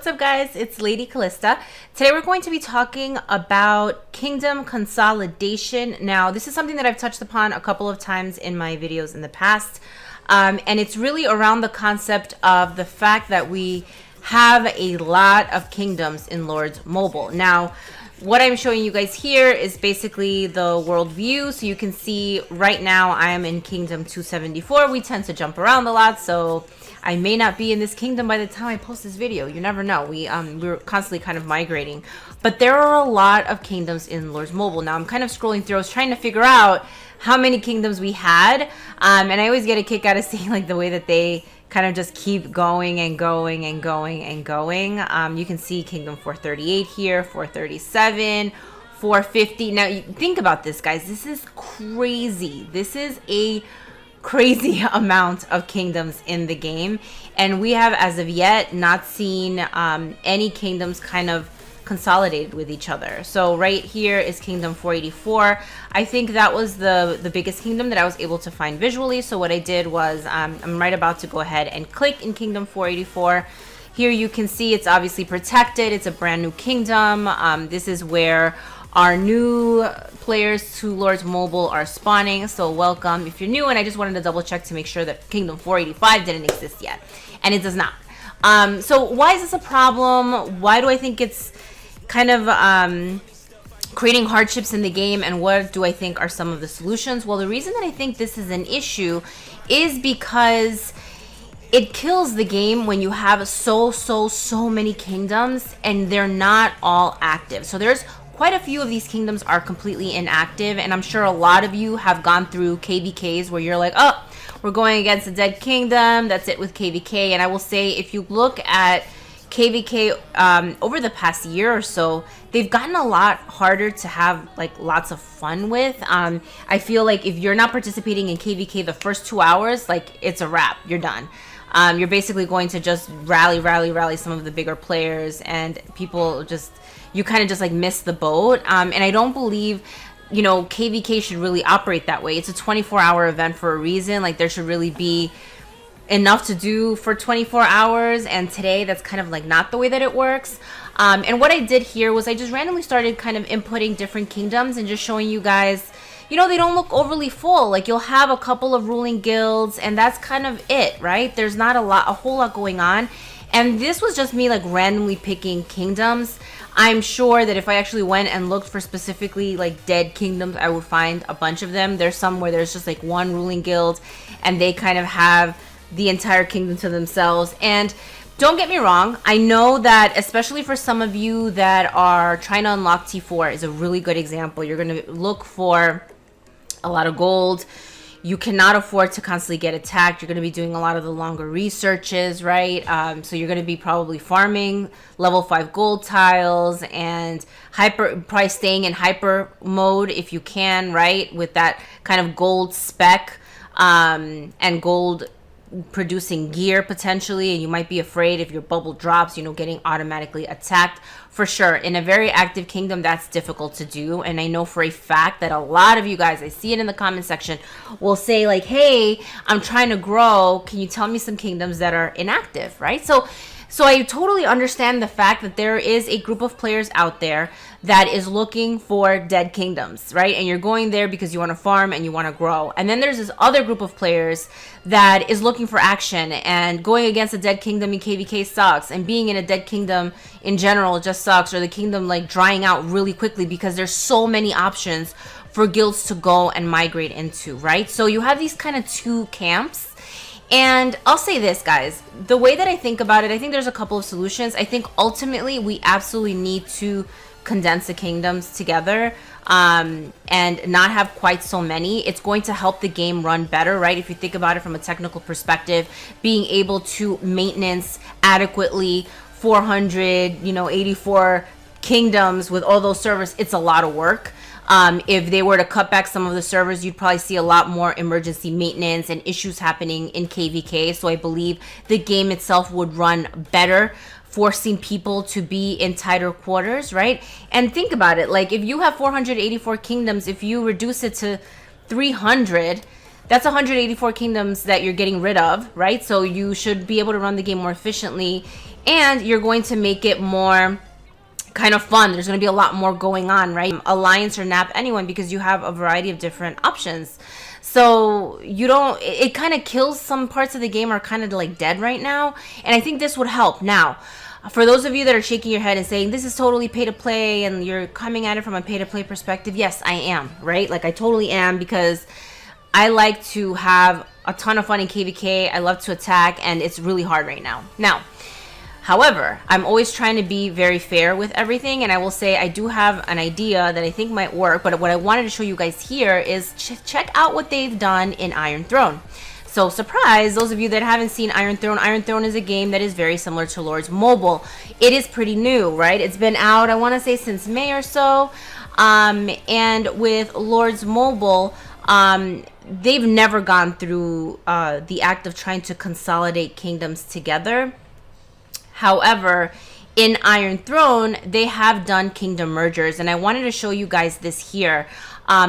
What's up, guys? It's Lady Calysta. Today we're going to be talking about kingdom consolidation. Now, this is something that I've touched upon a couple of times in my videos in the past, and it's really around the concept of the fact that we have a lot of kingdoms in Lords Mobile. Now, what I'm showing you guys here is basically the world view. So you can see right now I am in Kingdom 274. We tend to jump around a lot, so I may not be in this kingdom by the time I post this video. You never know. We're constantly kind of migrating. But there are a lot of kingdoms in Lords Mobile. Now I'm kind of scrolling through. I was trying to figure out how many kingdoms we had. And I always get a kick out of seeing like the way that they kind of just keep going and going and going and going. You can see Kingdom 438 here, 437, 450. Now, think about this, guys. This is crazy. This is a crazy amount of kingdoms in the game. And we have, as of yet, not seen any kingdoms kind of consolidated with each other. So right here is Kingdom 484. I think that was the biggest kingdom that I was able to find visually. So what I did was I'm right about to go ahead and click in Kingdom 484. Here you can see it's obviously protected. It's a brand new kingdom. This is where our new players to Lords Mobile are spawning. So welcome if you're new, and I just wanted to double check to make sure that Kingdom 485 didn't exist yet, and it does not. So why is this a problem? Why do I think it's kind of creating hardships in the game, and what do I think are some of the solutions? Well, the reason that I think this is an issue is because it kills the game when you have so many kingdoms and they're not all active. So there's quite a few of these kingdoms are completely inactive, and I'm sure a lot of you have gone through KVKs where you're like, oh, we're going against a dead kingdom, that's it with KVK. And I will say, if you look at KVK over the past year or so, they've gotten a lot harder to have like lots of fun with. I feel like if you're not participating in KVK the first 2 hours, like it's a wrap, you're done. You're basically going to just rally some of the bigger players, and people just, you kind of just like miss the boat. And I don't believe, you know, KVK should really operate that way. It's a 24-hour event for a reason. Like there should really be enough to do for 24 hours, and today that's kind of like not the way that it works. And what I did here was I just randomly started kind of inputting different kingdoms and just showing you guys, you know, they don't look overly full. Like you'll have a couple of ruling guilds, and that's kind of it, right? There's not a whole lot going on. And this was just me like randomly picking kingdoms. I'm sure that if I actually went and looked for specifically like dead kingdoms, I would find a bunch of them. There's some where there's just like one ruling guild and they kind of have the entire kingdom to themselves. And don't get me wrong, I know that especially for some of you that are trying to unlock T4 is a really good example. You're going to look for a lot of gold. You cannot afford to constantly get attacked. You're going to be doing a lot of the longer researches, right? So you're going to be probably farming level 5 gold tiles and probably staying in hyper mode if you can, right? With that kind of gold spec and gold producing gear potentially, and you might be afraid if your bubble drops, you know, getting automatically attacked. For sure, in a very active kingdom, that's difficult to do. And I know for a fact that a lot of you guys, I see it in the comment section, will say like, hey, I'm trying to grow, can you tell me some kingdoms that are inactive, right? So I totally understand the fact that there is a group of players out there that is looking for dead kingdoms, right? And you're going there because you want to farm and you want to grow. And then there's this other group of players that is looking for action, and going against a dead kingdom in KVK sucks, and being in a dead kingdom in general just sucks, or the kingdom like drying out really quickly because there's so many options for guilds to go and migrate into, right? So you have these kind of two camps. And I'll say this, guys, the way that I think about it, I think there's a couple of solutions. I think ultimately we absolutely need to condense the kingdoms together and not have quite so many. It's going to help the game run better, right? If you think about it from a technical perspective, being able to maintenance adequately 484 kingdoms with all those servers, it's a lot of work. If they were to cut back some of the servers, you'd probably see a lot more emergency maintenance and issues happening in KVK. So I believe the game itself would run better, forcing people to be in tighter quarters, right? And think about it, like if you have 484 kingdoms, if you reduce it to 300, that's 184 kingdoms that you're getting rid of, right? So you should be able to run the game more efficiently, and you're going to make it more kind of fun. There's going to be a lot more going on, right? Alliance or nap anyone, because you have a variety of different options. So you don't, it kind of kills some parts of the game are kind of like dead right now. And I think this would help. Now, for those of you that are shaking your head and saying this is totally pay to play and you're coming at it from a pay to play perspective, yes, I am, right? Like I totally am, because I like to have a ton of fun in KVK. I love to attack, and it's really hard right now. Now, however, I'm always trying to be very fair with everything, and I will say I do have an idea that I think might work, but what I wanted to show you guys here is check out what they've done in Iron Throne. So, surprise, those of you that haven't seen Iron Throne is a game that is very similar to Lords Mobile. It is pretty new, right? It's been out, I want to say, since May or so, and with Lords Mobile, they've never gone through the act of trying to consolidate kingdoms together. However, in Iron Throne, they have done kingdom mergers, and I wanted to show you guys this here.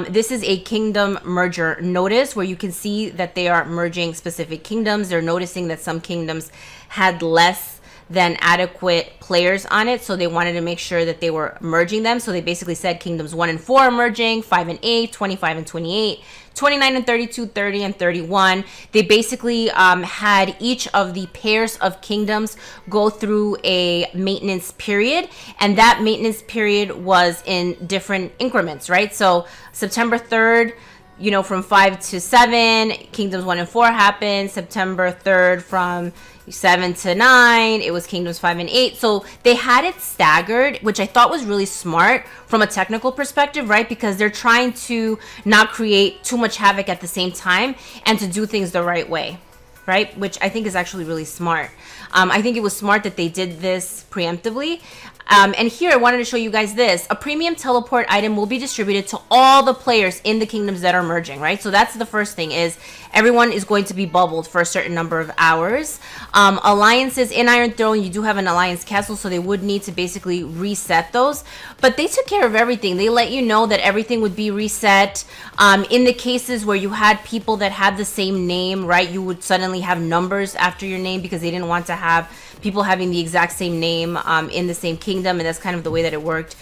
This is a kingdom merger notice where you can see that they are merging specific kingdoms. They're noticing that some kingdoms had less than adequate players on it, so they wanted to make sure that they were merging them. So they basically said kingdoms 1 and 4 are merging, 5 and 8, 25 and 28, 29 and 32, 30 and 31. They basically had each of the pairs of kingdoms go through a maintenance period, and that maintenance period was in different increments, right? So September 3rd, you know, from 5 to 7, kingdoms 1 and 4 happened. September 3rd from 7 to 9, it was kingdoms 5 and 8. So they had it staggered, which I thought was really smart from a technical perspective, right? Because they're trying to not create too much havoc at the same time and to do things the right way, right? Which I think is actually really smart. I think it was smart that they did this preemptively. And here I wanted to show you guys this. A premium teleport item will be distributed to all the players in the kingdoms that are merging, right? So that's the first thing, is everyone is going to be bubbled for a certain number of hours. Alliances in Iron Throne, you do have an alliance castle, so they would need to basically reset those. But they took care of everything. They let you know that everything would be reset. In the cases where you had people that had the same name, right, you would suddenly have numbers after your name because they didn't want to have people having the exact same name in the same kingdom, and that's kind of the way that it worked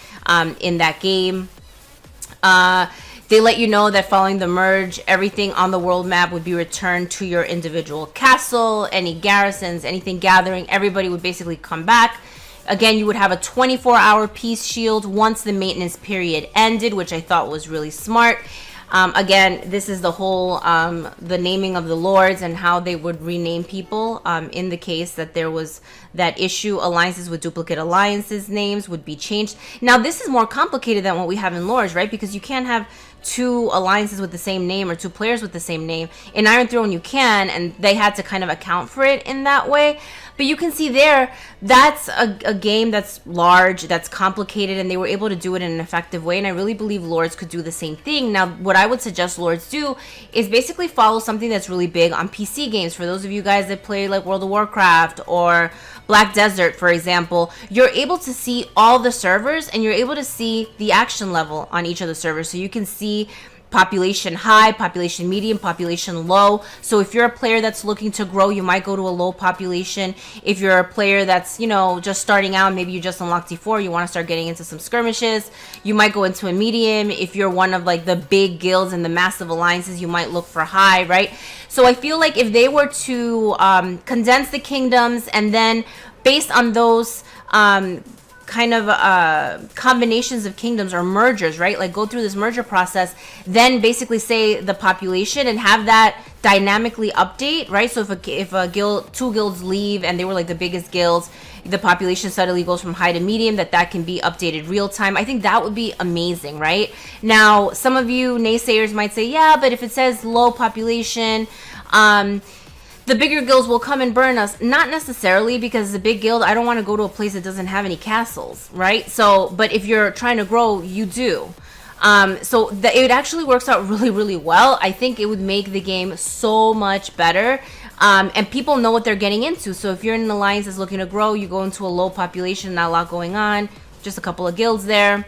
in that game. They let you know that following the merge, everything on the world map would be returned to your individual castle. Any garrisons, anything gathering, everybody would basically come back. Again, you would have a 24-hour peace shield once the maintenance period ended, which I thought was really smart. Again, this is the whole, the naming of the lords and how they would rename people in the case that there was that issue. Alliances with duplicate alliances names would be changed. Now, this is more complicated than what we have in lords, right? Because you can't have two alliances with the same name or two players with the same name. In Iron Throne, you can, and they had to kind of account for it in that way. But you can see there, that's a game that's large, that's complicated, and they were able to do it in an effective way. And I really believe Lords could do the same thing. Now, what I would suggest Lords do is basically follow something that's really big on PC games. For those of you guys that play like World of Warcraft or Black Desert, for example, you're able to see all the servers and you're able to see the action level on each of the servers. So you can see population high, population medium, population low. So if you're a player that's looking to grow, you might go to a low population. If you're a player that's, you know, just starting out, maybe you just unlocked D4, you want to start getting into some skirmishes, you might go into a medium. If you're one of like the big guilds and the massive alliances, you might look for high, right? So I feel like if they were to condense the kingdoms and then based on those kind of combinations of kingdoms or mergers, right? Like go through this merger process, then basically say the population and have that dynamically update, right? So if a guild, two guilds leave and they were like the biggest guilds, the population suddenly goes from high to medium, that can be updated real time. I think that would be amazing, right? Now, some of you naysayers might say, yeah, but if it says low population, the bigger guilds will come and burn us. Not necessarily, because the big guild, I don't want to go to a place that doesn't have any castles, right? So, but if you're trying to grow, you do. So it actually works out really, really well. I think it would make the game so much better. And people know what they're getting into. So if you're in an alliance that's looking to grow, you go into a low population, not a lot going on, just a couple of guilds there.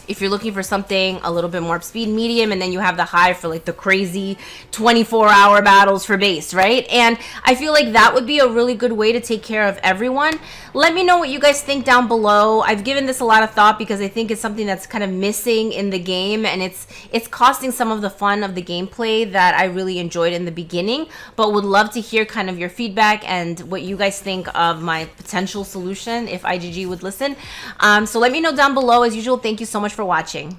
base if you're looking for something a little bit more speed medium, and then you have the high for like the crazy 24-hour battles for base, right? And I feel like that would be a really good way to take care of everyone. Let me know what you guys think down below. I've given this a lot of thought because I think it's something that's kind of missing in the game, and it's costing some of the fun of the gameplay that I really enjoyed in the beginning, but would love to hear kind of your feedback and what you guys think of my potential solution if IGG would listen. So let me know down below. As usual, thank you so much for watching.